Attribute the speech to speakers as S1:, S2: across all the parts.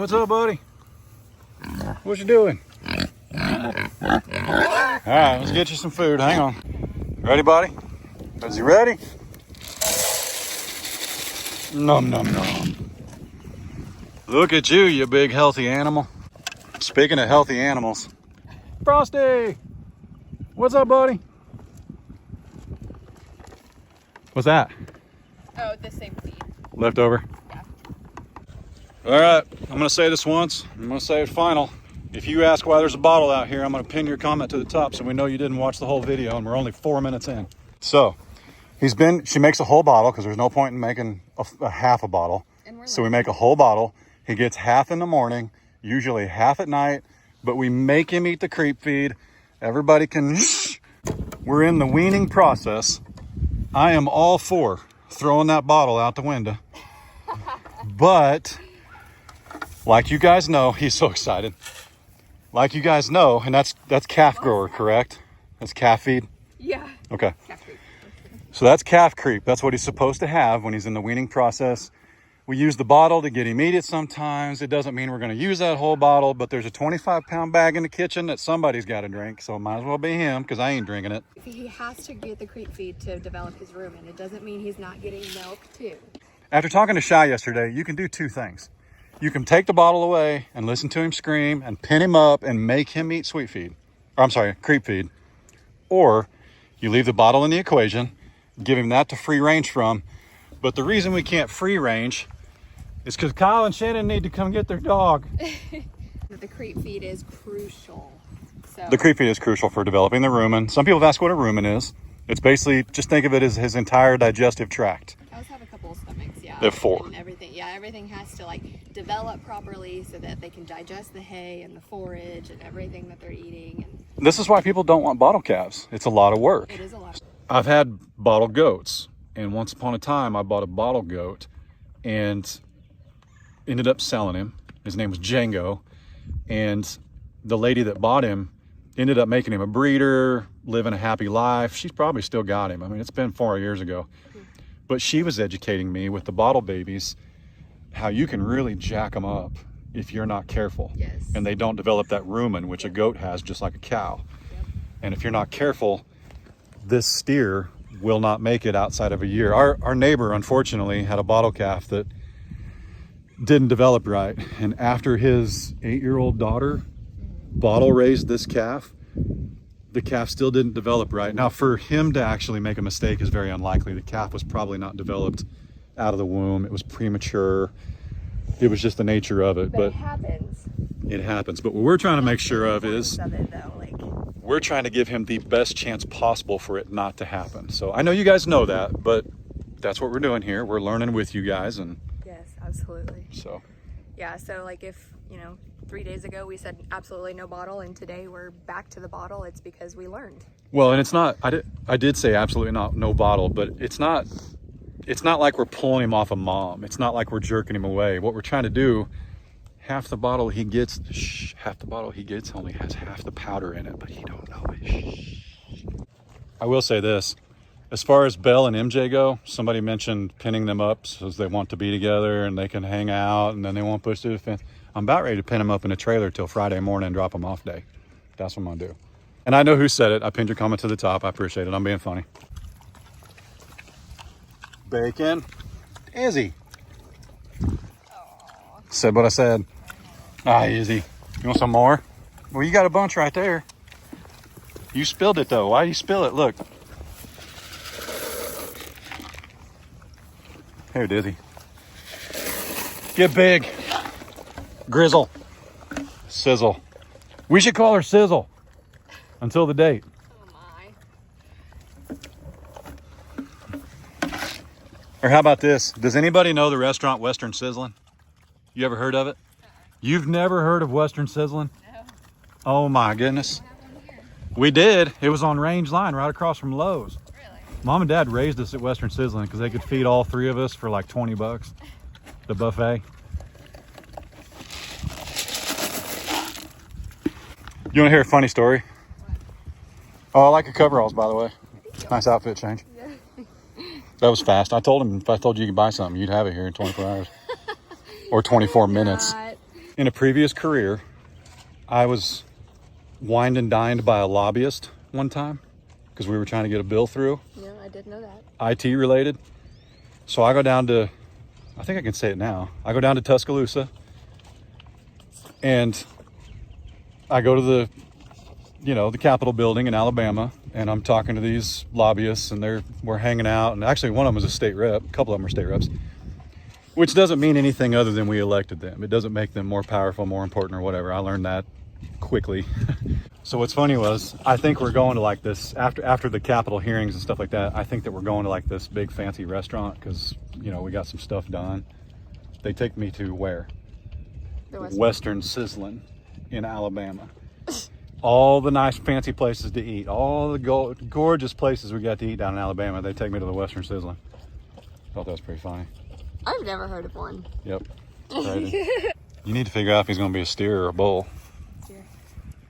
S1: What's up, buddy? What you doing? All right, let's get you some food. Hang on. Ready, buddy? Is he ready? Nom, nom, nom. Look at you, you big healthy animal. Speaking of healthy animals, Frosty! What's up, buddy? What's that?
S2: Oh, the same feed.
S1: Leftover?
S2: Yeah.
S1: All right, I'm gonna say this once. I'm gonna say it final. If you ask why there's a bottle out here, I'm gonna pin your comment to the top so we know you didn't watch the whole video and we're only 4 minutes in. So, she makes a whole bottle because there's no point in making a half a bottle. So we make a whole bottle. He gets half in the morning, usually half at night, but we make him eat the creep feed. Everybody can, we're in the weaning process. I am all for throwing that bottle out the window. But, like you guys know, he's so excited. Like you guys know, and that's calf grower, correct? That's calf feed?
S2: Yeah.
S1: Okay.
S2: Calf feed.
S1: So that's calf creep. That's what he's supposed to have when he's in the weaning process. We use the bottle to get him eat it sometimes. It doesn't mean we're going to use that whole bottle, but there's a 25-pound bag in the kitchen that somebody's got to drink, so it might as well be him because I ain't drinking it.
S2: He has to get the creep feed to develop his rumen. It doesn't mean he's not getting milk too.
S1: After talking to Shy yesterday, you can do two things. You can take the bottle away and listen to him scream and pin him up and make him eat sweet feed. Or I'm sorry, creep feed. Or you leave the bottle in the equation, give him that to free range from. But the reason we can't free range is because Kyle and Shannon need to come get their dog.
S2: The creep feed is crucial. So.
S1: The creep feed is crucial for developing the rumen. Some people have asked what a rumen is. It's basically, just think of it as his entire digestive tract.
S2: Cows have a couple of stomachs, yeah.
S1: They have 4.
S2: And everything has to like develop properly so that they can digest the hay and the forage and everything that they're eating. And
S1: This is why people don't want bottle calves. It's a lot of work.
S2: it is a lot.
S1: I've had bottle goats, and once upon a time I bought a bottle goat and ended up selling him. His name was Django, and the lady that bought him ended up making him a breeder, living a happy life. She's probably still got him. I mean, it's been 4 years ago. But she was educating me with the bottle babies how you can really jack them up if you're not careful.
S2: Yes.
S1: And they don't develop that rumen, which a goat has just like a cow.
S2: Yep.
S1: And if you're not careful, this steer will not make it outside of a year. Our neighbor, unfortunately, had a bottle calf that didn't develop right. And after his 8-year-old daughter bottle raised this calf, the calf still didn't develop right. Now, for him to actually make a mistake is very unlikely. The calf was probably not developed out of the womb. It was premature. It was just the nature of it. But
S2: it happens.
S1: It happens. But what we're trying to make sure of is
S2: Though,
S1: we're trying to give him the best chance possible for it not to happen. So I know you guys know that, but that's what we're doing here. We're learning with you guys. And
S2: yes, absolutely.
S1: so
S2: Yeah, so like if, 3 days ago we said absolutely no bottle and today we're back to the bottle, it's because we learned.
S1: well, and it's not, I did say absolutely no bottle, but it's not like we're pulling him off a mom. It's not like we're jerking him away. What we're trying to do, half the bottle he gets only has half the powder in it, but he don't know it. I will say this, as far as Belle and MJ go, somebody mentioned pinning them up so they want to be together and they can hang out and then they won't push through the fence. I'm about ready to pin them up in a trailer till Friday morning and drop them off day. That's what I'm gonna do. And I know who said it. I pinned your comment to the top. I appreciate it. I'm being funny. Bacon. Izzy. Said what I said. Izzy. You want some more? Well, you got a bunch right there. You spilled it though. Why do you spill it? Look. Here, Dizzy. Get big. Grizzle. Sizzle. We should call her Sizzle until the date.
S2: Oh my.
S1: Or how about this? Does anybody know the restaurant Western Sizzlin'? You ever heard of it? You've never heard of Western Sizzlin'?
S2: No.
S1: Oh my goodness. We did. It was on Range Line right across from Lowe's.
S2: Really?
S1: Mom and Dad raised us at Western Sizzlin' because they could feed all 3 of us for like 20 bucks. The buffet. You want to hear a funny story?
S2: What?
S1: Oh, I like your coveralls, by the way. Nice outfit change.
S2: Yeah.
S1: That was fast. I told him if I told you could buy something, you'd have it here in 24 hours. Or 24 minutes. In a previous career, I was wined and dined by a lobbyist one time because we were trying to get a bill through.
S2: Yeah, I did know that.
S1: IT related. So I go down to, I think I can say it now. I go down to Tuscaloosa and I go to the, the Capitol building in Alabama, and I'm talking to these lobbyists, and we're hanging out. And actually one of them was a state rep. A couple of them are state reps, which doesn't mean anything other than we elected them. It doesn't make them more powerful, more important, or whatever. I learned that quickly. So what's funny was, I think we're going to like this after the Capitol hearings and stuff like that. I think that we're going to like this big fancy restaurant because we got some stuff done. They take me to where?
S2: The
S1: Western Sizzlin' in Alabama. All the nice fancy places to eat, all the gorgeous places we got to eat down in Alabama. They take me to the Western Sizzlin'. Thought that was pretty funny.
S2: I've never heard of one.
S1: Yep. Crazy. You need to figure out if he's going to be a steer or a bull.
S2: Steer.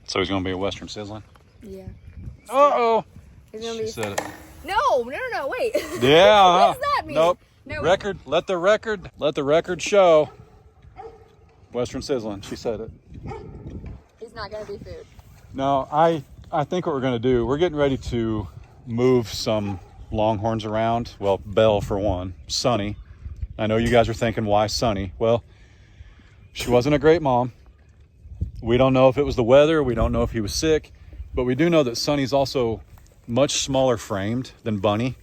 S1: So he's going to be a Western Sizzlin'?
S2: Yeah.
S1: Uh-oh.
S2: He's gonna
S1: She
S2: be.
S1: said it.
S2: No, wait.
S1: Yeah.
S2: What does that mean?
S1: Nope.
S2: No.
S1: Let the record show. Western Sizzlin'. She said it.
S2: He's not gonna be food.
S1: No, I think what we're going to do, we're getting ready to move some longhorns around. Well, Belle for one. Sunny. I know you guys are thinking, why Sunny? Well, she wasn't a great mom. We don't know if it was the weather. We don't know if he was sick. But we do know that Sunny's also much smaller framed than Bunny.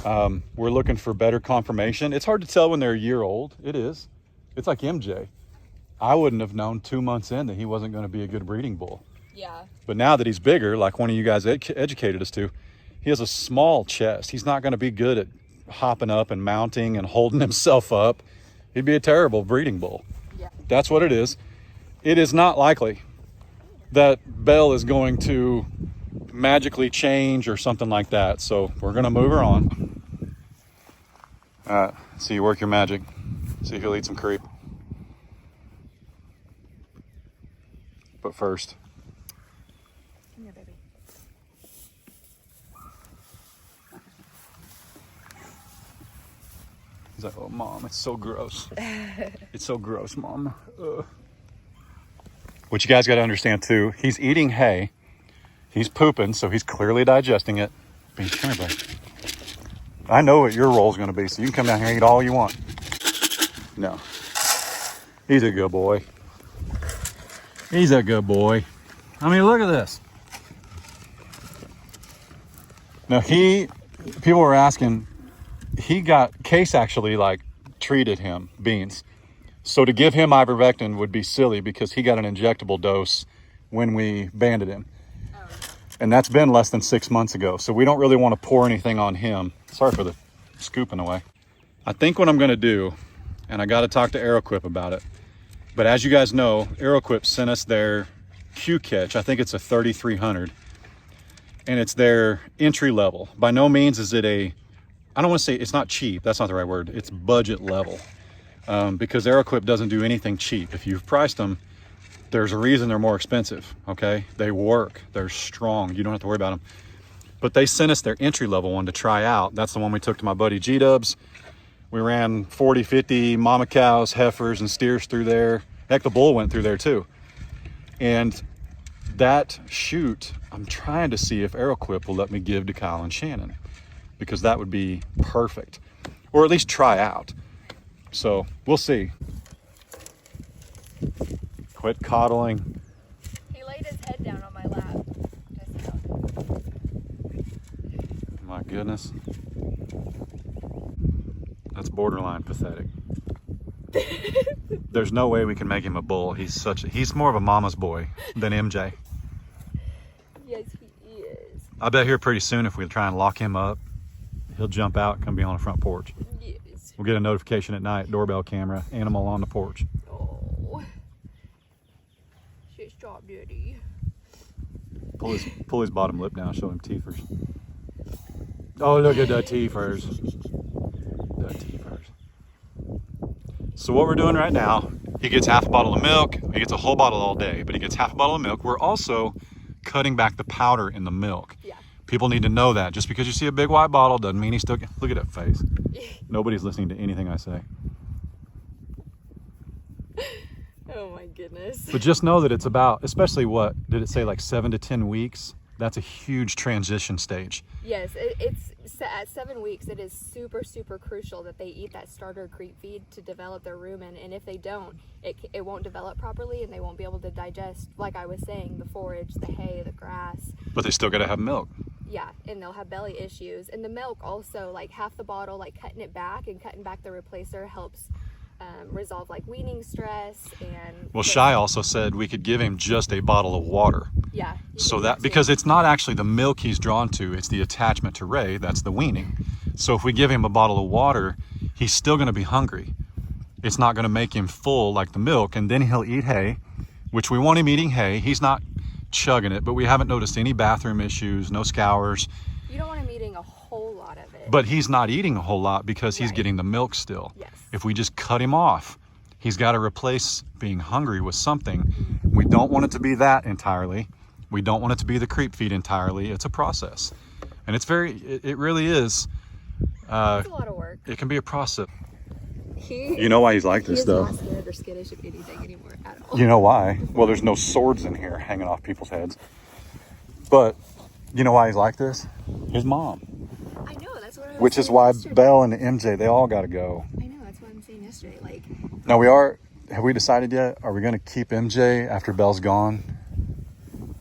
S1: We're looking for better confirmation. It's hard to tell when they're a year old. It is. It's like MJ. I wouldn't have known 2 months in that he wasn't going to be a good breeding bull.
S2: Yeah.
S1: But now that he's bigger, like one of you guys educated us to, he has a small chest. He's not going to be good at hopping up and mounting and holding himself up. He'd be a terrible breeding bull.
S2: Yeah.
S1: That's what it is. It is not likely that Belle is going to magically change or something like that. So we're going to move her on. All right. So you work your magic. See if he'll eat some creep. But first,
S2: Come here, baby.
S1: he's like, oh, Mom, it's so gross. It's so gross, Mom. Ugh. What you guys got to understand, too, he's eating hay. He's pooping, so he's clearly digesting it. Beans, come here, buddy. I know what your role is going to be, so you can come down here and eat all you want. No. He's a good boy. He's a good boy. I mean, look at this. Now, people were asking, Case actually, treated him, Beans. So to give him ivermectin would be silly because he got an injectable dose when we banded him. Oh. And that's been less than 6 months ago. So we don't really want to pour anything on him. Sorry for the scooping away. I think what I'm going to do, and I got to talk to AeroQuip about it, but as you guys know, AeroQuip sent us their Q catch. I think it's a 3300, and it's their entry level. By no means is it I don't want to say it's not cheap. That's not the right word. It's budget level. Because AeroQuip doesn't do anything cheap. If you've priced them, there's a reason they're more expensive, okay? They work, they're strong, you don't have to worry about them. But they sent us their entry level one to try out. That's the one we took to my buddy G-Dubs. We ran 40, 50 mama cows, heifers, and steers through there. Heck, the bull went through there too. And that chute, I'm trying to see if AeroQuip will let me give to Kyle and Shannon, because that would be perfect. Or at least try out. So we'll see. Quit coddling.
S2: He laid his head down on my lap.
S1: My goodness. That's borderline pathetic. There's no way we can make him a bull. He's more of a mama's boy than MJ.
S2: Yes, he is.
S1: I bet here pretty soon if we try and lock him up, he'll jump out and come be on the front porch.
S2: Yes.
S1: We'll get a notification at night, doorbell camera, animal on the porch.
S2: Oh. Shit, stop, Daddy.
S1: Pull his bottom lip down, show him teethers. Oh, look at the teethers. The teethers. So what we're doing right now, he gets half a bottle of milk. He gets a whole bottle all day, but he gets half a bottle of milk. We're also cutting back the powder in the milk.
S2: Yeah.
S1: People need to know that. Just because you see a big white bottle doesn't mean he's still... Look at that face. Nobody's listening to anything I say.
S2: Oh my goodness.
S1: But just know that it's about, especially what, did it say like 7 to 10 weeks? That's a huge transition stage.
S2: Yes, it's at 7 weeks, it is super, super crucial that they eat that starter creep feed to develop their rumen. And if they don't, it won't develop properly and they won't be able to digest, like I was saying, the forage, the hay, the grass.
S1: But they still got to have milk.
S2: Yeah, and they'll have belly issues. And the milk also, like half the bottle, like cutting it back and cutting back the replacer helps resolve like weaning stress. And
S1: well, Shy also said we could give him just a bottle of water.
S2: Yeah.
S1: So that, because it's not actually the milk he's drawn to, it's the attachment to Rae, that's the weaning. So if we give him a bottle of water, he's still going to be hungry. It's not going to make him full like the milk, and then he'll eat hay, which we want him eating hay. He's not chugging it, but we haven't noticed any bathroom issues, no scours.
S2: You don't want him eating a whole lot of it.
S1: But he's not eating a whole lot because he's
S2: Right.
S1: getting the milk still.
S2: Yes.
S1: If we just cut him off, he's got to replace being hungry with something. We don't want it to be that entirely. We don't want it to be the creep feed entirely. It's a process. And it's it really is.
S2: It's a lot of work.
S1: It can be a process.
S2: You
S1: know why he's like this, though?
S2: He's not scared or skittish of anything anymore at all.
S1: You know why? Well, there's no swords in here hanging off people's heads. But you know why he's like this? His mom.
S2: I know, that's what I was
S1: Which is
S2: saying
S1: why
S2: yesterday.
S1: Belle and MJ, they all got to go.
S2: I know, that's what I'm saying yesterday. Like,
S1: Now have we decided yet? Are we going to keep MJ after Belle's gone?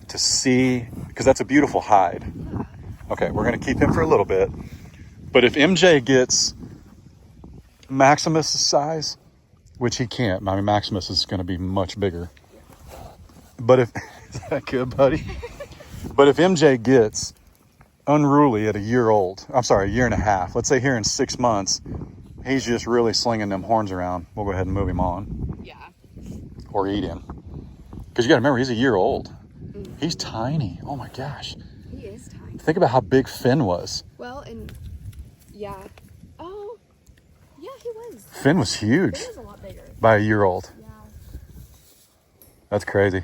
S1: To see, because that's a beautiful hide.
S2: yeah.
S1: Okay, we're going to keep him for a little bit. But if MJ gets Maximus' size, which he can't. I mean, Maximus is going to be much bigger. But if, is that good, buddy? But if MJ gets unruly at a year and a half, let's say here in 6 months, he's just really slinging them horns around, we'll go ahead and move him on.
S2: Yeah.
S1: Or eat him. Because you got to remember, he's a year old. He's tiny. Oh my gosh.
S2: He is tiny.
S1: Think about how big Finn was.
S2: Well, and yeah. Oh, yeah, he was.
S1: Finn was huge
S2: He was a lot bigger.
S1: by a year old.
S2: Yeah.
S1: That's crazy.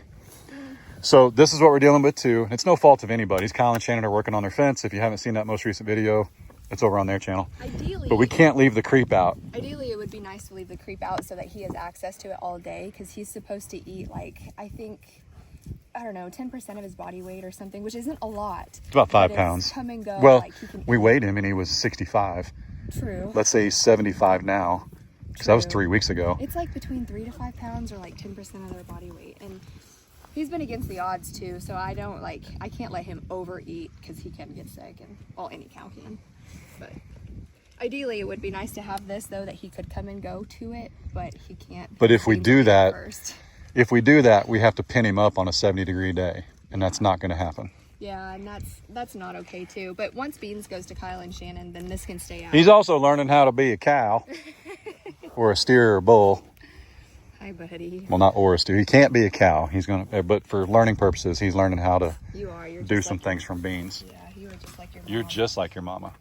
S1: So this is what we're dealing with too. It's no fault of anybody's. Kyle and Shannon are working on their fence. If you haven't seen that most recent video, it's over on their channel.
S2: Ideally.
S1: But we can't leave the creep out.
S2: Ideally, it would be nice to leave the creep out so that he has access to it all day, because he's supposed to eat, like, I think, I don't know, 10% of his body weight or something, which isn't a lot.
S1: It's about 5
S2: But
S1: pounds.
S2: It's come and go.
S1: Well,
S2: like, he can
S1: we weighed him and he was 65.
S2: True.
S1: Let's say he's 75 now. Because that was
S2: True.
S1: 3 weeks ago.
S2: It's like between 3 to 5 pounds, or like 10% of their body weight. And he's been against the odds too, so I can't let him overeat, because he can get sick, and well, any cow can. But ideally, it would be nice to have this, though, that he could come and go to it, but he can't.
S1: But if we
S2: He's
S1: do
S2: eating
S1: that,
S2: first.
S1: If we do that, we have to pin him up on a 70-degree day. And that's not going to happen.
S2: Yeah, and that's not okay too. But once Beans goes to Kyle and Shannon, then this can stay out.
S1: He's also learning how to be a cow. Or a steer or a bull.
S2: Hi, buddy.
S1: Well, not or a steer. He can't be a cow. He's going to, but for learning purposes, he's learning how to
S2: You're
S1: do
S2: just
S1: some
S2: like
S1: things from Beans.
S2: Yeah, you are just like your mom.
S1: You're just like your mama.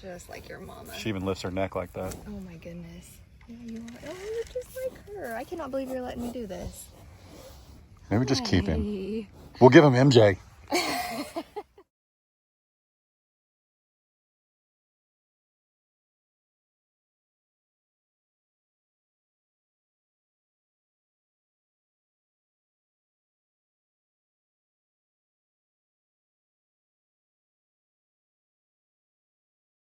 S2: Just like your mama.
S1: She even lifts her neck like that.
S2: Oh my goodness. Yeah, you are. Oh, you're just like her. I cannot believe you're letting me do this.
S1: Maybe just keep him.
S2: Hey.
S1: We'll give him MJ.